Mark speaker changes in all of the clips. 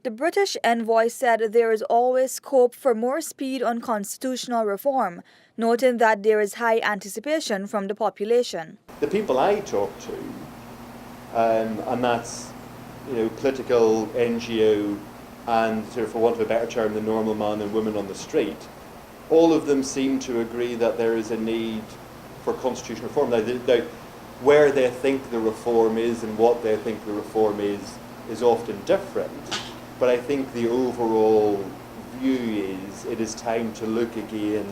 Speaker 1: The British envoy said there is always scope for more speed on constitutional reform, noting that there is high anticipation from the population.
Speaker 2: The people I talk to, and that's political, NGO, and sort of, for want of a better term, the normal man and woman on the street, all of them seem to agree that there is a need for constitutional reform. Now, where they think the reform is and what they think the reform is often different. But I think the overall view is it is time to look again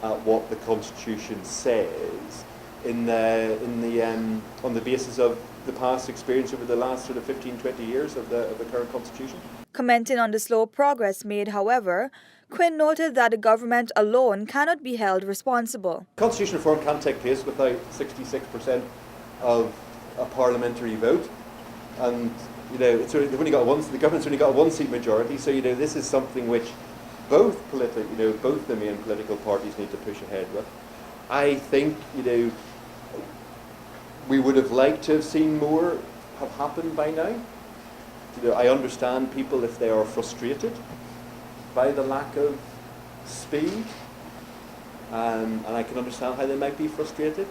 Speaker 2: at what the Constitution says on the basis of the past experience over the last sort of 15, 20 years of the current Constitution.
Speaker 1: Commenting on the slow progress made, however, Quinn noted that the government alone cannot be held responsible.
Speaker 2: Constitutional reform can't take place without 66% of a parliamentary vote, and the government's only got a one-seat majority. So this is something which both the main political parties need to push ahead with. I think we would have liked to have seen more have happened by now. I understand people if they are frustrated by the lack of speed, and I can understand how they might be frustrated.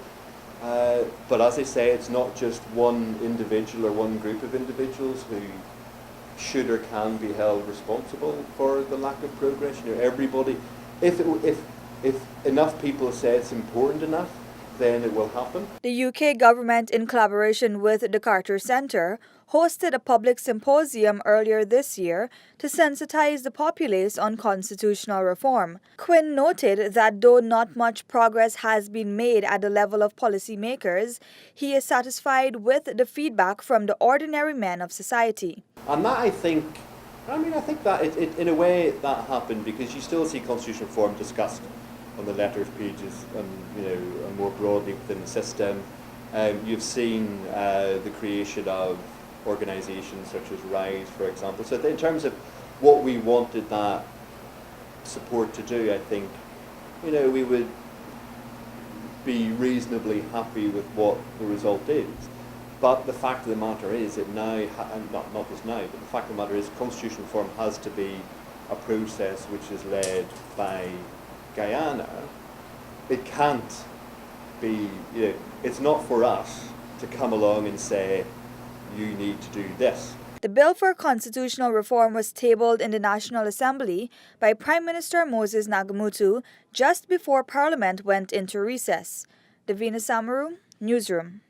Speaker 2: But as I say, it's not just one individual or one group of individuals who should or can be held responsible for the lack of progress. Everybody, if enough people say it's important enough, then it will happen.
Speaker 1: The UK government, in collaboration with the Carter Centre, hosted a public symposium earlier this year to sensitize the populace on constitutional reform. Quinn noted that though not much progress has been made at the level of policymakers, he is satisfied with the feedback from the ordinary men of society.
Speaker 2: And that I think that it in a way that happened because you still see constitutional reform discussed on the letters pages and more broadly within the system. You've seen the creation of organisations such as RISE, for example. So in terms of what we wanted that support to do, I think we would be reasonably happy with what the result is. But the fact of the matter is, not just now, but the fact of the matter is, constitutional reform has to be a process which is led by Guyana. It can't be, it's not for us to come along and say, you need to do this.
Speaker 1: The bill for constitutional reform was tabled in the National Assembly by Prime Minister Moses Nagamutu just before Parliament went into recess. Davina Samaru, Newsroom.